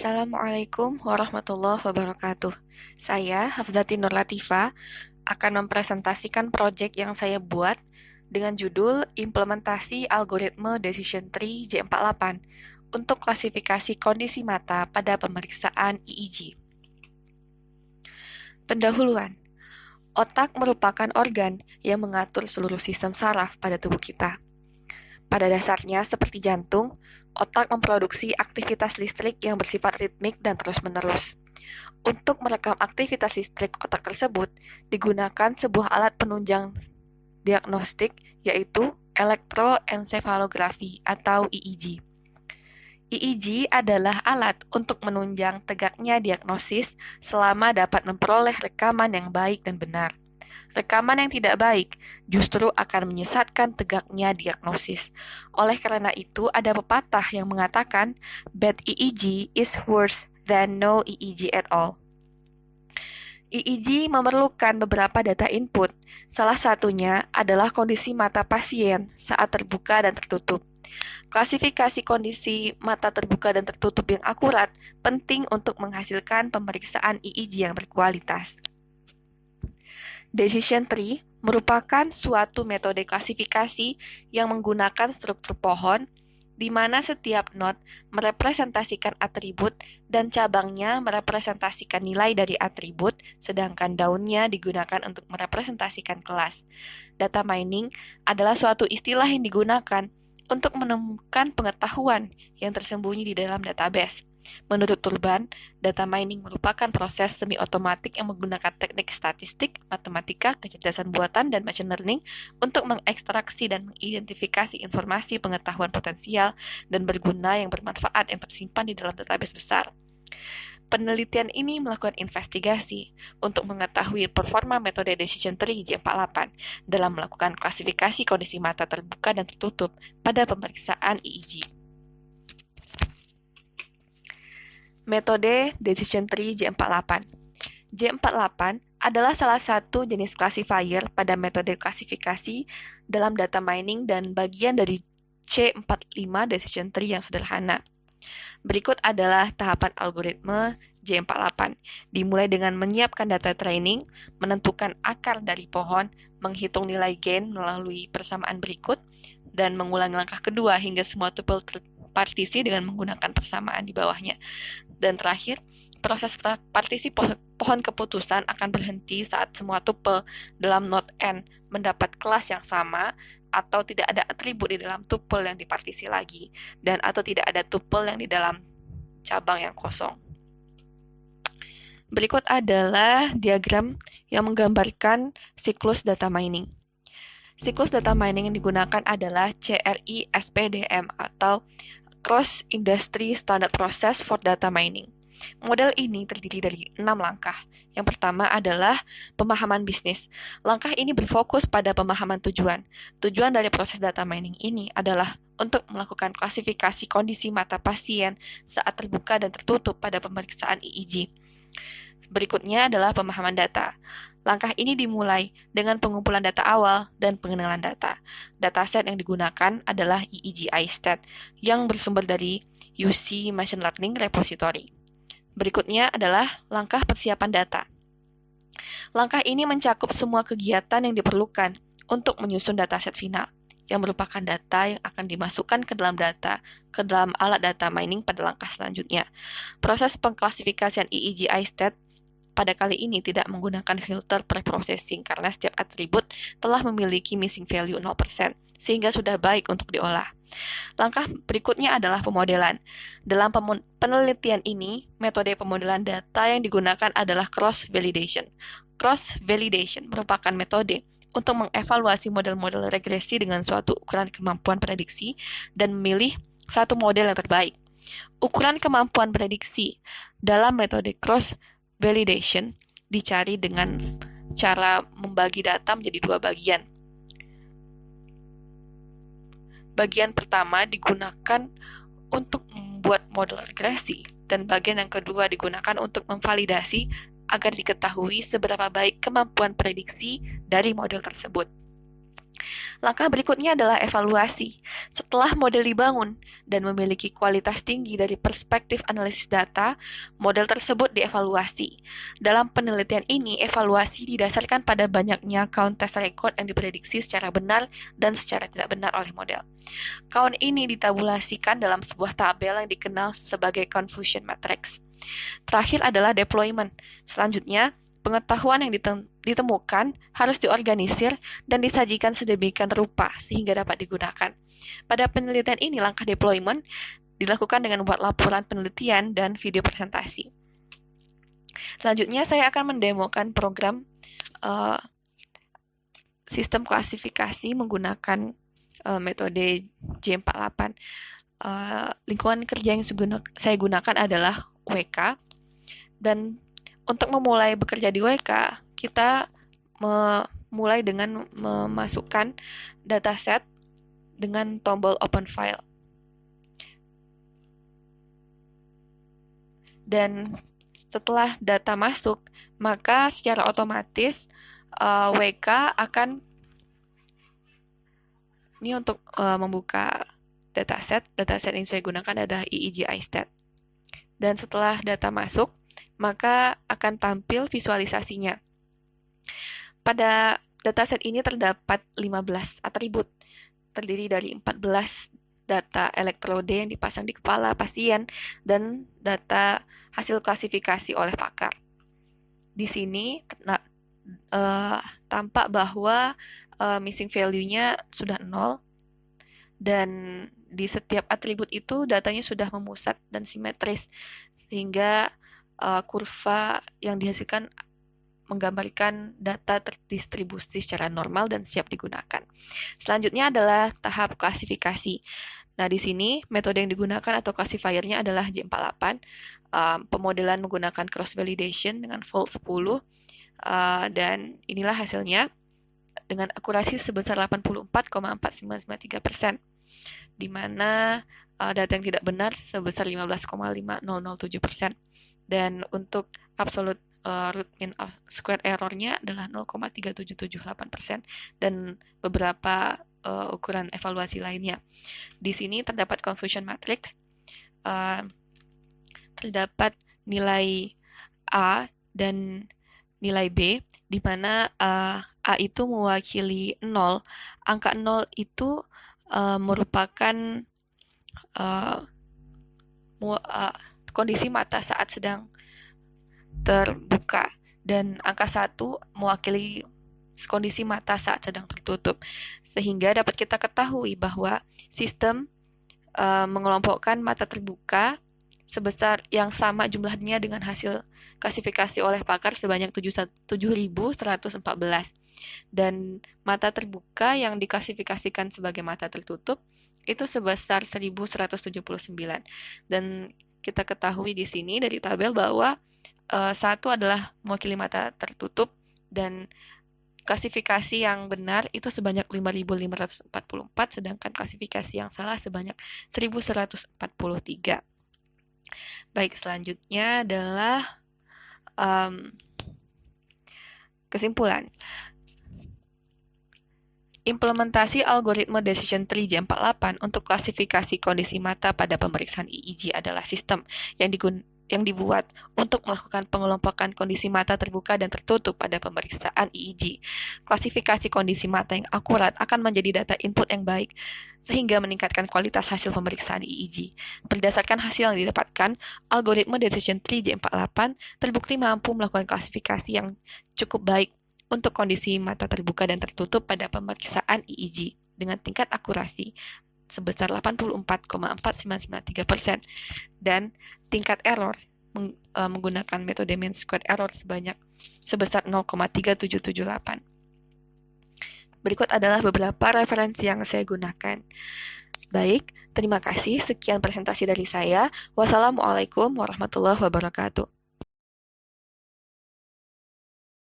Assalamualaikum warahmatullahi wabarakatuh. Saya Hafzati Nur Latifa akan mempresentasikan proyek yang saya buat dengan judul Implementasi Algoritma Decision Tree J48 untuk klasifikasi kondisi mata pada pemeriksaan EEG. Pendahuluan. Otak merupakan organ yang mengatur seluruh sistem saraf pada tubuh kita. Pada dasarnya, seperti jantung, otak memproduksi aktivitas listrik yang bersifat ritmik dan terus-menerus. Untuk merekam aktivitas listrik otak tersebut, digunakan sebuah alat penunjang diagnostik, yaitu elektroensefalografi atau EEG. EEG adalah alat untuk menunjang tegaknya diagnosis selama dapat memperoleh rekaman yang baik dan benar. Rekaman yang tidak baik justru akan menyesatkan tegaknya diagnosis. Oleh karena itu, ada pepatah yang mengatakan, bad EEG is worse than no EEG at all. EEG memerlukan beberapa data input. Salah satunya adalah kondisi mata pasien saat terbuka dan tertutup. Klasifikasi kondisi mata terbuka dan tertutup yang akurat penting untuk menghasilkan pemeriksaan EEG yang berkualitas. Decision tree merupakan suatu metode klasifikasi yang menggunakan struktur pohon, di mana setiap node merepresentasikan atribut dan cabangnya merepresentasikan nilai dari atribut, sedangkan daunnya digunakan untuk merepresentasikan kelas. Data mining adalah suatu istilah yang digunakan untuk menemukan pengetahuan yang tersembunyi di dalam database. Menurut Turban, data mining merupakan proses semi-otomatik yang menggunakan teknik statistik, matematika, kecerdasan buatan, dan machine learning untuk mengekstraksi dan mengidentifikasi informasi pengetahuan potensial dan berguna yang bermanfaat yang tersimpan di dalam database besar. Penelitian ini melakukan investigasi untuk mengetahui performa metode Decision Tree J48 dalam melakukan klasifikasi kondisi mata terbuka dan tertutup pada pemeriksaan EEG. Metode Decision Tree J48. J48 adalah salah satu jenis classifier pada metode klasifikasi dalam data mining dan bagian dari C45 Decision Tree yang sederhana. Berikut adalah tahapan algoritma J48. Dimulai dengan menyiapkan data training, menentukan akar dari pohon, menghitung nilai gain melalui persamaan berikut, dan mengulangi langkah kedua hingga semua tupel partisi dengan menggunakan persamaan di bawahnya. Dan terakhir, proses partisi pohon keputusan akan berhenti saat semua tupel dalam node N mendapat kelas yang sama atau tidak ada atribut di dalam tupel yang dipartisi lagi dan atau tidak ada tupel yang di dalam cabang yang kosong. Berikut adalah diagram yang menggambarkan siklus data mining. Siklus data mining yang digunakan adalah CRI-SPDM atau Cross Industry Standard Process for Data Mining. Model ini terdiri dari 6 langkah. Yang pertama adalah pemahaman bisnis. Langkah ini berfokus pada pemahaman tujuan. Tujuan dari proses data mining ini adalah untuk melakukan klasifikasi kondisi mata pasien saat terbuka dan tertutup pada pemeriksaan EEG. Berikutnya adalah pemahaman data. Langkah ini dimulai dengan pengumpulan data awal dan pengenalan data. Dataset yang digunakan adalah EEG iStat yang bersumber dari UC Machine Learning Repository. Berikutnya adalah langkah persiapan data. Langkah ini mencakup semua kegiatan yang diperlukan untuk menyusun dataset final, yang merupakan data yang akan dimasukkan ke dalam alat data mining pada langkah selanjutnya. Proses pengklasifikasian EEG iStat pada kali ini tidak menggunakan filter preprocessing karena setiap atribut telah memiliki missing value 0%, sehingga sudah baik untuk diolah. Langkah berikutnya adalah pemodelan. Dalam penelitian ini, metode pemodelan data yang digunakan adalah cross-validation. Cross-validation merupakan metode untuk mengevaluasi model-model regresi dengan suatu ukuran kemampuan prediksi dan memilih satu model yang terbaik. Ukuran kemampuan prediksi dalam metode cross-validation dicari dengan cara membagi data menjadi dua bagian. Bagian pertama digunakan untuk membuat model regresi, dan bagian yang kedua digunakan untuk memvalidasi agar diketahui seberapa baik kemampuan prediksi dari model tersebut. Langkah berikutnya adalah evaluasi. Setelah model dibangun dan memiliki kualitas tinggi dari perspektif analisis data, model tersebut dievaluasi. Dalam penelitian ini, evaluasi didasarkan pada banyaknya count test record yang diprediksi secara benar dan secara tidak benar oleh model. Count ini ditabulasikan dalam sebuah tabel yang dikenal sebagai confusion matrix. Terakhir adalah deployment. Selanjutnya, pengetahuan yang ditemukan harus diorganisir dan disajikan sedemikian rupa sehingga dapat digunakan. Pada penelitian ini, langkah deployment dilakukan dengan membuat laporan penelitian dan video presentasi. Selanjutnya, saya akan mendemokan program sistem klasifikasi menggunakan metode J48. Lingkungan kerja yang saya gunakan adalah WK, dan untuk memulai bekerja di WK, kita memulai dengan memasukkan dataset dengan tombol open file. Dan setelah data masuk, maka secara otomatis WK akan ini untuk membuka dataset yang saya gunakan adalah EEG iStat. Dan setelah data masuk, maka akan tampil visualisasinya. Pada dataset ini terdapat 15 atribut, terdiri dari 14 data elektrode yang dipasang di kepala pasien dan data hasil klasifikasi oleh pakar. Di sini tampak bahwa missing value-nya sudah 0, dan di setiap atribut itu datanya sudah memusat dan simetris, sehingga kurva yang dihasilkan menggambarkan data terdistribusi secara normal dan siap digunakan. Selanjutnya adalah tahap klasifikasi. Nah, di sini metode yang digunakan atau classifiernya adalah J48. Pemodelan menggunakan cross validation dengan fold 10, dan inilah hasilnya dengan akurasi sebesar 84,4993%, di mana data yang tidak benar sebesar 15,5007%, dan untuk absolute root mean square error-nya adalah 0,3778%, dan beberapa ukuran evaluasi lainnya. Di sini terdapat confusion matrix, terdapat nilai A dan nilai B, di mana A itu mewakili 0. Angka 0 itu merupakan kondisi mata saat sedang terbuka, dan angka 1 mewakili kondisi mata saat sedang tertutup. Sehingga dapat kita ketahui bahwa sistem mengelompokkan mata terbuka sebesar yang sama jumlahnya dengan hasil klasifikasi oleh pakar sebanyak 7.114, dan mata terbuka yang diklasifikasikan sebagai mata tertutup itu sebesar 1.179. Dan kita ketahui di sini dari tabel bahwa satu adalah mewakili mata tertutup, dan klasifikasi yang benar itu sebanyak 5.544, sedangkan klasifikasi yang salah sebanyak 1.143. Baik, selanjutnya adalah kesimpulan. Implementasi algoritma decision tree J48 untuk klasifikasi kondisi mata pada pemeriksaan EEG adalah sistem yang dibuat untuk melakukan pengelompokan kondisi mata terbuka dan tertutup pada pemeriksaan EEG. Klasifikasi kondisi mata yang akurat akan menjadi data input yang baik, sehingga meningkatkan kualitas hasil pemeriksaan EEG. Berdasarkan hasil yang didapatkan, algoritma decision tree J48 terbukti mampu melakukan klasifikasi yang cukup baik untuk kondisi mata terbuka dan tertutup pada pemeriksaan EEG dengan tingkat akurasi sebesar 84,4993%, dan tingkat error menggunakan metode mean squared error sebesar 0,3778. Berikut adalah beberapa referensi yang saya gunakan. Baik, terima kasih. Sekian presentasi dari saya. Wassalamualaikum warahmatullahi wabarakatuh.